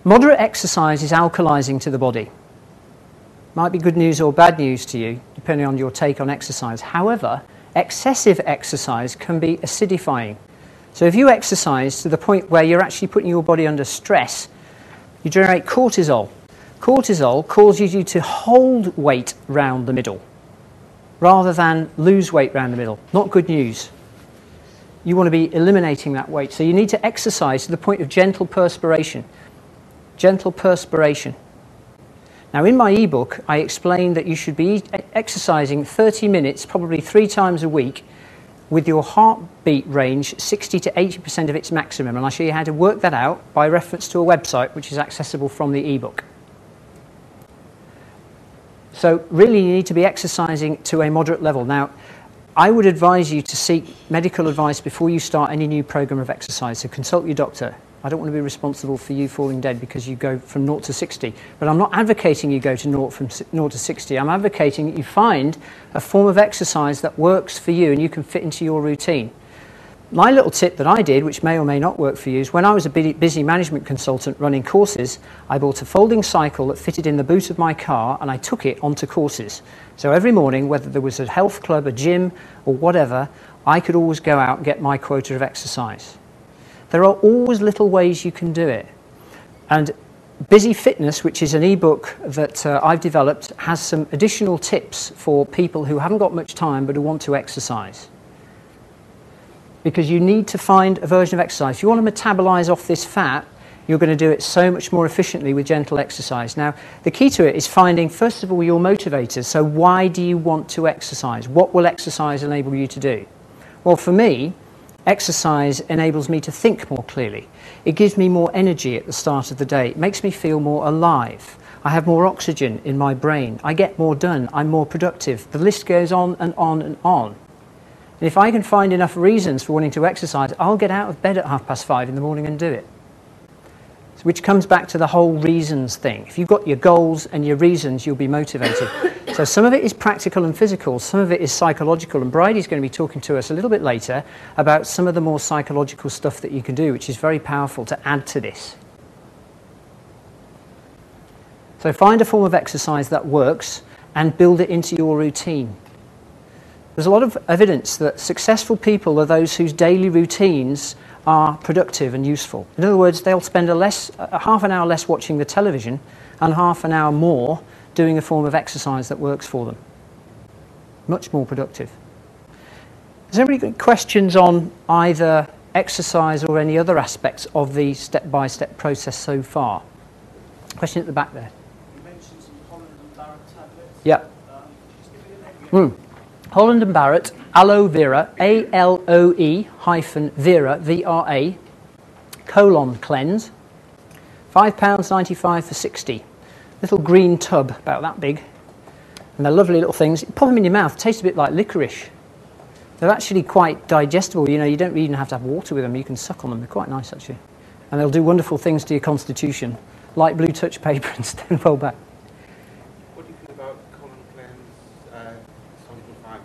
Moderate exercise is alkalizing to the body. Might be good news or bad news to you, depending on your take on exercise. However, excessive exercise can be acidifying. So if you exercise to the point where you're actually putting your body under stress, you generate cortisol. Cortisol causes you to hold weight round the middle rather than lose weight round the middle. Not good news. You want to be eliminating that weight. So you need to exercise to the point of gentle perspiration. Gentle perspiration. Now, in my ebook, I explain that you should be exercising 30 minutes, probably 3 times a week, with your heartbeat range 60 to 80% of its maximum. And I'll show you how to work that out by reference to a website which is accessible from the ebook. So really, you need to be exercising to a moderate level. Now, I would advise you to seek medical advice before you start any new program of exercise. So consult your doctor. I don't want to be responsible for you falling dead because you go from 0 to 60. But I'm not advocating you go to 0 to 60. I'm advocating that you find a form of exercise that works for you and you can fit into your routine. My little tip that I did, which may or may not work for you, is when I was a busy management consultant running courses, I bought a folding cycle that fitted in the boot of my car and I took it onto courses. So every morning, whether there was a health club, a gym or whatever, I could always go out and get my quota of exercise. There are always little ways you can do it. And Busy Fitness, which is an ebook that I've developed, has some additional tips for people who haven't got much time but who want to exercise. Because you need to find a version of exercise. If you want to metabolize off this fat, you're going to do it so much more efficiently with gentle exercise. Now, the key to it is finding, first of all, your motivators. So why do you want to exercise? What will exercise enable you to do? Well, for me, exercise enables me to think more clearly. It gives me more energy at the start of the day. It makes me feel more alive. I have more oxygen in my brain. I get more done. I'm more productive. The list goes on and on and on. And if I can find enough reasons for wanting to exercise, I'll get out of bed at 5:30 in the morning and do it. So, which comes back to the whole reasons thing. If you've got your goals and your reasons, you'll be motivated. So some of it is practical and physical, some of it is psychological, and Bridie's going to be talking to us a little bit later about some of the more psychological stuff that you can do, which is very powerful to add to this. So find a form of exercise that works and build it into your routine. There's a lot of evidence that successful people are those whose daily routines are productive and useful. In other words, they'll spend half an hour less watching the television and half an hour more doing a form of exercise that works for them. Much more productive. Has anybody got questions on either exercise or any other aspects of the step-by-step process so far? Question at the back there. You mentioned some Holland and Barrett tablets. Yeah. Just give me the name. Holland and Barrett, Aloe Vera, ALOE-Vera, V-R-A, colon cleanse, £5.95 for 60. Little green tub, about that big. And they're lovely little things. You pop them in your mouth, taste a bit like licorice. They're actually quite digestible. You know, you don't even have to have water with them. You can suck on them. They're quite nice, actually. And they'll do wonderful things to your constitution, like blue touch paper and stand well back. What do you think about colon cleanse, soluble fibre?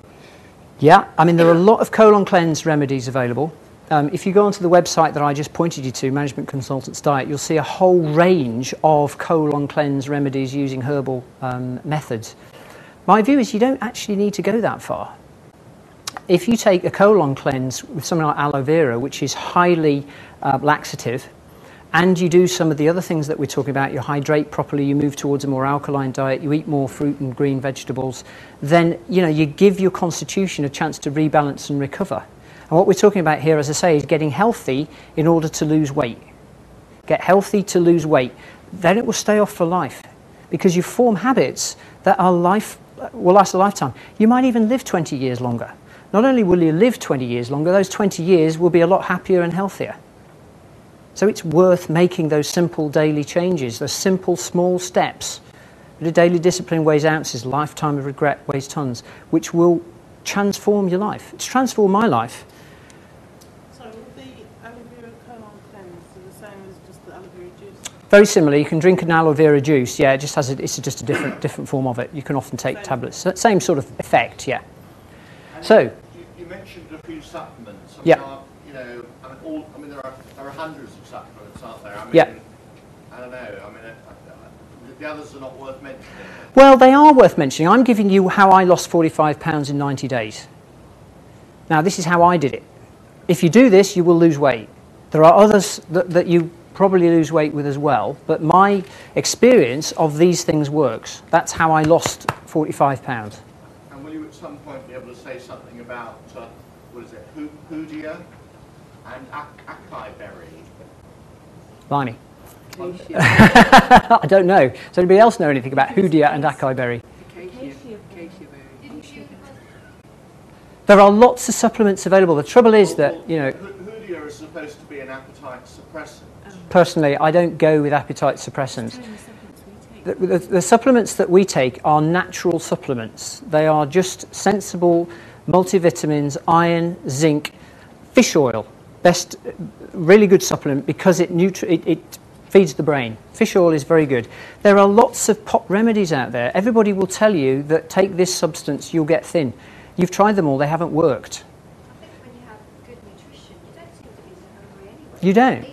Yeah, I mean, there are a lot of colon cleanse remedies available. If you go onto the website that I just pointed you to, Management Consultants Diet, you'll see a whole range of colon cleanse remedies using herbal methods. My view is you don't actually need to go that far. If you take a colon cleanse with something like aloe vera, which is highly laxative, and you do some of the other things that we're talking about, you hydrate properly, you move towards a more alkaline diet, you eat more fruit and green vegetables, then you give your constitution a chance to rebalance and recover. And what we're talking about here, as I say, is getting healthy in order to lose weight. Get healthy to lose weight. Then it will stay off for life, because you form habits that will last a lifetime. You might even live 20 years longer. Not only will you live 20 years longer, those 20 years will be a lot happier and healthier. So it's worth making those simple daily changes, those simple small steps. A daily discipline weighs ounces, a lifetime of regret weighs tons, which will transform your life. It's transformed my life. So will the aloe vera colon cleanse be the same as just the aloe vera juice? Very similar. You can drink an aloe vera juice. Yeah, it just has it's just a different form of it. You can often take tablets. Same sort of effect. Yeah. And so you mentioned a few supplements. Yeah. There are hundreds of supplements, aren't there? I mean, Yeah. I don't know. I mean, the others are not worth mentioning. Well, they are worth mentioning. I'm giving you how I lost 45 pounds in 90 days. Now, this is how I did it. If you do this, you will lose weight. There are others that you probably lose weight with as well, but my experience of these things works. That's how I lost 45 pounds. And will you at some point be able to say something about, what is it, Hoodia and acai berry? Blimey. I don't know. Does anybody else know anything about Hoodia and acai berry? There are lots of supplements available. The trouble is that, you know... Hoodia is supposed to be an appetite suppressant. Personally, I don't go with appetite suppressants. The supplements that we take are natural supplements. They are just sensible multivitamins, iron, zinc, fish oil. Best, really good supplement because it feeds the brain. Fish oil is very good. There are lots of pot remedies out there. Everybody will tell you that take this substance, you'll get thin. You've tried them all, they haven't worked. I think when you have good nutrition, you don't seem to be so hungry anyway. You don't.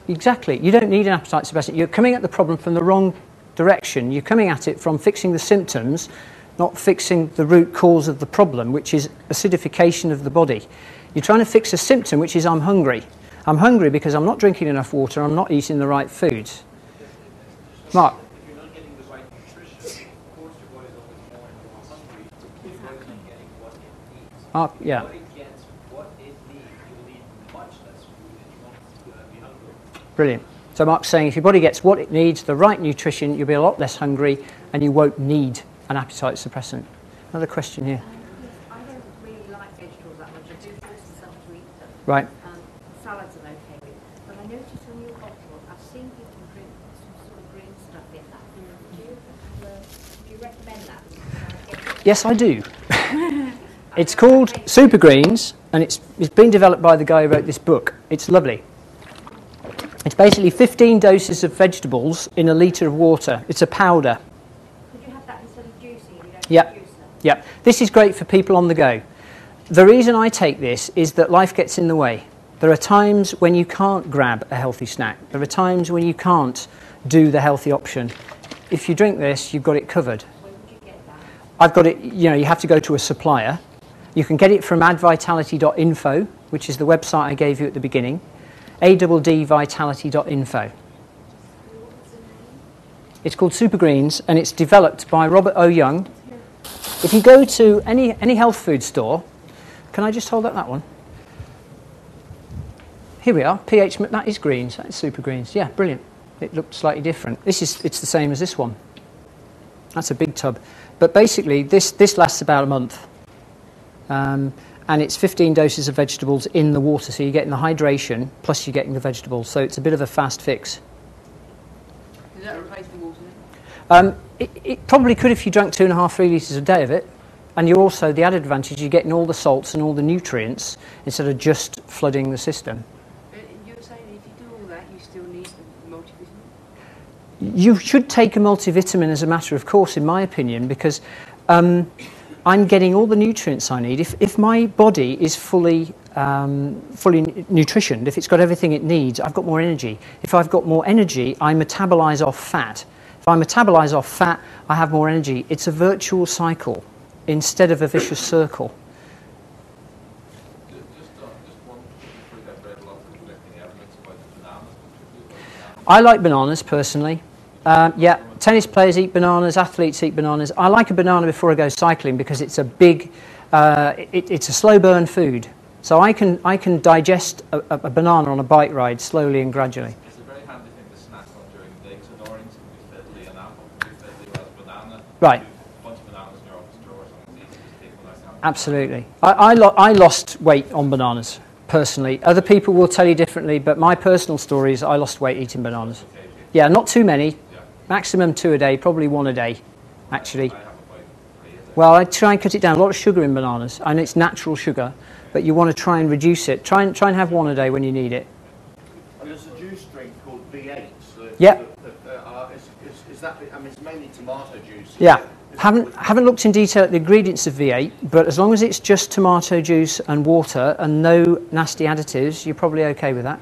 Exactly. You don't need an appetite suppressant. You're coming at the problem from the wrong direction. You're coming at it from fixing the symptoms, not fixing the root cause of the problem, which is acidification of the body. You're trying to fix a symptom, which is I'm hungry. I'm hungry because I'm not drinking enough water, I'm not eating the right foods. Mark? If you're not getting the right nutrition, of course your body's always more and more hungry because your body's not getting what it needs. Mark, yeah. When it gets what it needs, you will eat much less food and you won't be hungry. Brilliant. So Mark's saying if your body gets what it needs, the right nutrition, you'll be a lot less hungry and you won't need an appetite suppressant. Another question here. I don't really like vegetables that much. I do force myself to eat them. Right. Salads I'm okay with. But I noticed on your bottle, I've seen people drink some sort of green stuff in that. Do you recommend that? Yes, I do. It's called Super Greens and it's been developed by the guy who wrote this book. It's lovely. It's basically 15 doses of vegetables in a litre of water. It's a powder. Could you have that instead of juicing? You don't Yep. juice them? Yep. This is great for people on the go. The reason I take this is that life gets in the way. There are times when you can't grab a healthy snack. There are times when you can't do the healthy option. If you drink this, you've got it covered. Where would you get that? I've got it, you know, you have to go to a supplier. You can get it from advitality.info, which is the website I gave you at the beginning. addvitality.info. It's called Super Greens and it's developed by Robert O. Young. If you go to any health food store, can I just hold up that one? Here we are, pH, that is greens, that is Super Greens. Yeah, brilliant. It looked slightly different. It's the same as this one. That's a big tub. But basically, this lasts about a month. And it's 15 doses of vegetables in the water, so you're getting the hydration, plus you're getting the vegetables. So it's a bit of a fast fix. Does that replace the water then? It probably could if you drank 2.5, 3 litres a day of it. And you're also, the added advantage, you're getting all the salts and all the nutrients instead of just flooding the system. You're saying if you do all that, you still need the multivitamin? You should take a multivitamin as a matter of course, in my opinion, because I'm getting all the nutrients I need. If my body is fully nutritioned, if it's got everything it needs, I've got more energy. If I've got more energy, I metabolize off fat. If I metabolize off fat, I have more energy. It's a virtual cycle instead of a vicious circle. Just one fruit I've read a lot of conflicting evidence about the bananas. I like bananas personally. Yeah, tennis players eat bananas, athletes eat bananas. I like a banana before I go cycling because it's a big, it's a slow burn food. So I can digest a banana on a bike ride slowly and gradually. It's a very handy thing to snack on during the day. So an orange can be fiddly, an apple can be fiddly, whereas a banana, Right. a bunch of bananas in your office drawer, so it's easy to take one out. Absolutely. I lost weight on bananas personally. Other people will tell you differently, but my personal story is I lost weight eating bananas. Yeah, not too many. Maximum 2 a day, probably 1 a day, actually. I have about 3 a day. Well, I try and cut it down. A lot of sugar in bananas. I know it's natural sugar, but you want to try and reduce it. Try and have 1 a day when you need it. And there's a juice drink called V8. Yep. Is that, I mean, it's mainly tomato juice. Yeah. Haven't looked in detail at the ingredients of V8, but as long as it's just tomato juice and water and no nasty additives, you're probably okay with that.